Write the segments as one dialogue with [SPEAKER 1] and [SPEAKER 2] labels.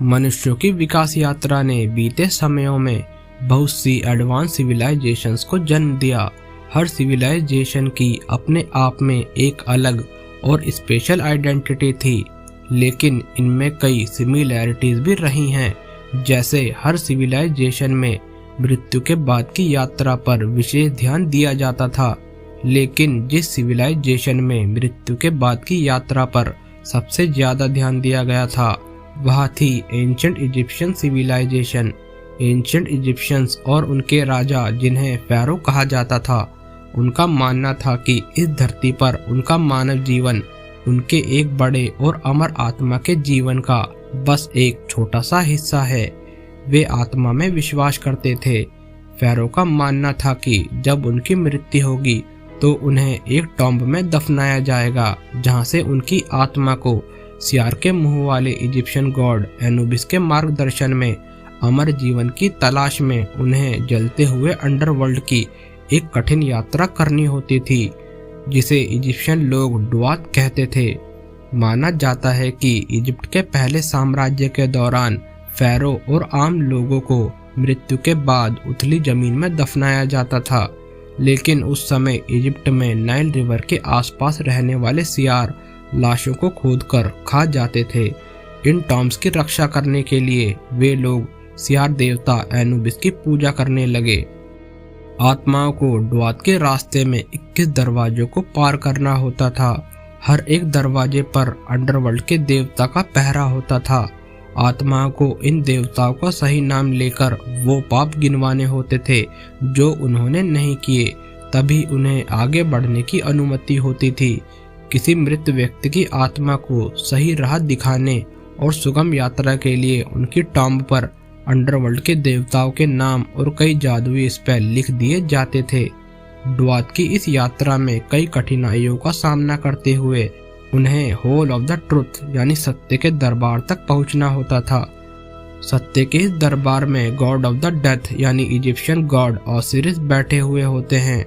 [SPEAKER 1] मनुष्यों की विकास यात्रा ने बीते समयों में बहुत सी एडवांस सिविलाइजेशंस को जन्म दिया। हर सिविलाइजेशन की अपने आप में एक अलग और स्पेशल आइडेंटिटी थी, लेकिन इनमें कई सिमिलैरिटीज भी रही हैं। जैसे हर सिविलाइजेशन में मृत्यु के बाद की यात्रा पर विशेष ध्यान दिया जाता था, लेकिन जिस सिविलाइजेशन में मृत्यु के बाद की यात्रा पर सबसे ज्यादा ध्यान दिया गया था वह थी ancient Egyptian civilization. Ancient Egyptians और उनके राजा, जिन्हें फेरो कहा जाता था, उनका मानना था कि इस धरती पर उनका मानव जीवन उनके एक बड़े और अमर आत्मा के जीवन का बस एक छोटा सा हिस्सा है। वे आत्मा में विश्वास करते थे। फेरो का मानना था कि जब उनकी मृत्यु होगी तो उन्हें एक टॉम्ब में दफनाया जाएगा, जहां से उनकी आत्मा को सियार के मुंह वाले इजिप्शियन गॉड एनुबिस के मार्गदर्शन में अमर जीवन की तलाश में उन्हें जलते हुए अंडरवर्ल्ड की एक कठिन यात्रा करनी होती थी, जिसे इजिप्शियन लोग ड्वाथ कहते थे। माना जाता है कि इजिप्ट के पहले साम्राज्य के दौरान फेरो और आम लोगों को मृत्यु के बाद उथली जमीन में दफनाया जाता था, लेकिन उस समय इजिप्ट में नाइल रिवर के आसपास रहने वाले सियार लाशों को खोदकर खा जाते थे। इन टॉम्ब्स की रक्षा करने के लिए वे लोग सियार देवता एनुबिस की पूजा करने लगे। आत्माओं को ड्वाथ के रास्ते में 21 दरवाजों को पार करना होता था। हर एक दरवाजे पर अंडरवर्ल्ड के देवता का पहरा होता था। आत्माओं को इन देवताओं का सही नाम लेकर वो पाप गिनवाने होते थे जो उन्होंने नहीं किए, तभी उन्हें आगे बढ़ने की अनुमति होती थी। किसी मृत व्यक्ति की आत्मा को सही राह दिखाने और सुगम यात्रा के लिए उनकी टॉम्ब पर अंडरवर्ल्ड के देवताओं के नाम और कई जादुई स्पेल लिख दिए जाते थे। ड्वाथ की इस यात्रा में कई कठिनाइयों का सामना करते हुए उन्हें होल ऑफ द ट्रुथ यानी सत्य के दरबार तक पहुंचना होता था। सत्य के इस दरबार में गॉड ऑफ द डेथ यानी इजिप्शियन गॉड ओसिरिस बैठे हुए होते हैं।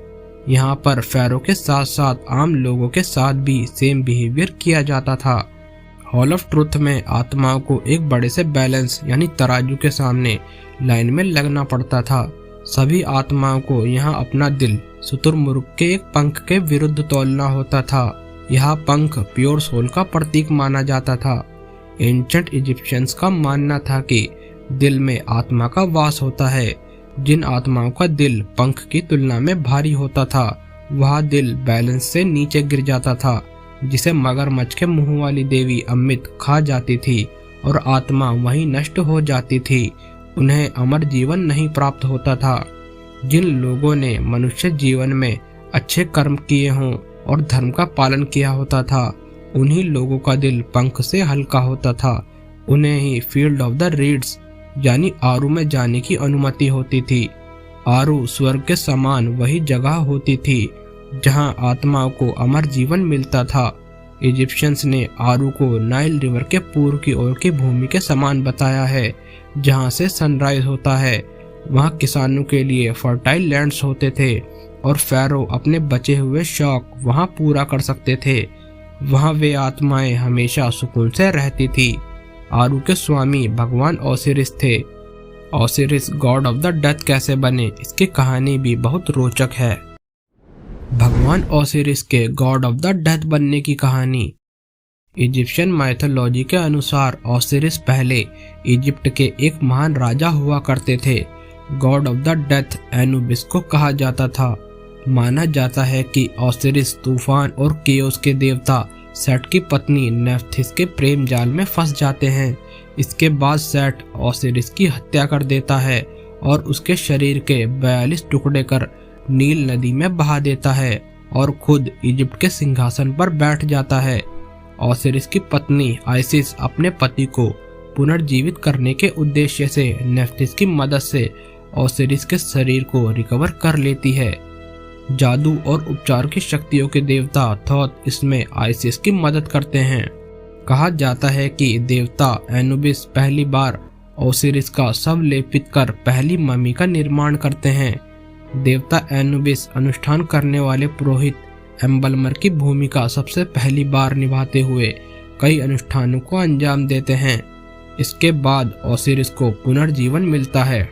[SPEAKER 1] यहाँ पर फेरो के साथ साथ आम लोगों के साथ भी सेम बिहेवियर किया जाता था। हॉल ऑफ ट्रुथ में आत्माओं को एक बड़े से बैलेंस यानी तराजू के सामने लाइन में लगना पड़ता था। सभी आत्माओं को यहाँ अपना दिल शुतुरमुर्ग के एक पंख के विरुद्ध तोलना होता था। यह पंख प्योर सोल का प्रतीक माना जाता था। एंशिएंट इजिप्शियंस का मानना था कि दिल में आत्मा का वास होता है। जिन आत्माओं का दिल पंख की तुलना में भारी होता था वह दिल बैलेंस से नीचे गिर जाता था, जिसे मगरमच्छ के मुंह वाली देवी अमित खा जाती थी और आत्मा वहीं नष्ट हो जाती थी। उन्हें अमर जीवन नहीं प्राप्त होता था। जिन लोगों ने मनुष्य जीवन में अच्छे कर्म किए हों और धर्म का पालन किया होता था, उन्हीं लोगों का दिल पंख से हल्का होता था। उन्हें ही फील्ड ऑफ द रीड्स यानी आरू में जाने की अनुमति होती थी। आरू स्वर्ग के समान वही जगह होती थी जहां आत्माओं को अमर जीवन मिलता था। इजिप्शियंस ने आरू को नाइल रिवर के पूर्व की ओर की भूमि के समान बताया है, जहां से सनराइज होता है। वहां किसानों के लिए फर्टाइल लैंड्स होते थे और फेरो अपने बचे हुए शौक वहां पूरा कर सकते थे। वहां वे आत्माएं हमेशा सुकून से रहती थी। आरू के स्वामी भगवान ओसिरिस थे। Osiris God of the death कैसे बने, इसकी कहानी भी बहुत रोचक है। भगवान ओसिरिस के गॉड ऑफ द डेथ बनने की कहानी। इजिप्शियन माइथोलॉजी के अनुसार ओसिरिस पहले इजिप्ट के एक महान राजा हुआ करते थे। God of the death Anubis को कहा जाता था। माना जाता है कि ओसिरिस तूफान और केओस के देवता सेट की पत्नी नेफ्थिस के प्रेम जाल में फंस जाते हैं। इसके बाद सेट ओसिरिस की हत्या कर देता है और उसके शरीर के 42 टुकड़े कर नील नदी में बहा देता है और खुद इजिप्ट के सिंहासन पर बैठ जाता है। ओसिरिस की पत्नी आइसिस अपने पति को पुनर्जीवित करने के उद्देश्य से नेफ्थिस की मदद से ओसिरिस के शरीर को रिकवर कर लेती है। जादू और उपचार की शक्तियों के देवता थॉथ इसमें आइसिस की मदद करते हैं। कहा जाता है कि देवता एनुबिस पहली बार ओसिरिस का शव लेपित कर पहली मम्मी का निर्माण करते हैं। देवता एनुबिस अनुष्ठान करने वाले पुरोहित एम्बलमर की भूमिका सबसे पहली बार निभाते हुए कई अनुष्ठानों को अंजाम देते हैं। इसके बाद ओसिरिस को पुनर्जीवन मिलता है।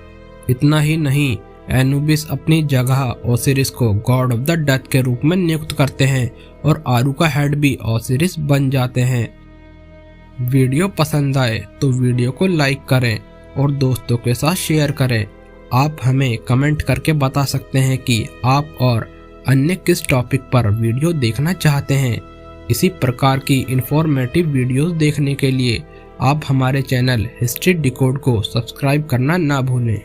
[SPEAKER 1] इतना ही नहीं, एनुबिस अपनी जगह ओसिरिस को गॉड ऑफ द डेथ के रूप में नियुक्त करते हैं और आरू का हेड भी ओसिरिस बन जाते हैं। वीडियो पसंद आए तो वीडियो को लाइक करें और दोस्तों के साथ शेयर करें। आप हमें कमेंट करके बता सकते हैं कि आप और अन्य किस टॉपिक पर वीडियो देखना चाहते हैं। इसी प्रकार की इंफॉर्मेटिव वीडियोस देखने के लिए आप हमारे चैनल हिस्ट्री डिकोड को सब्सक्राइब करना ना भूलें।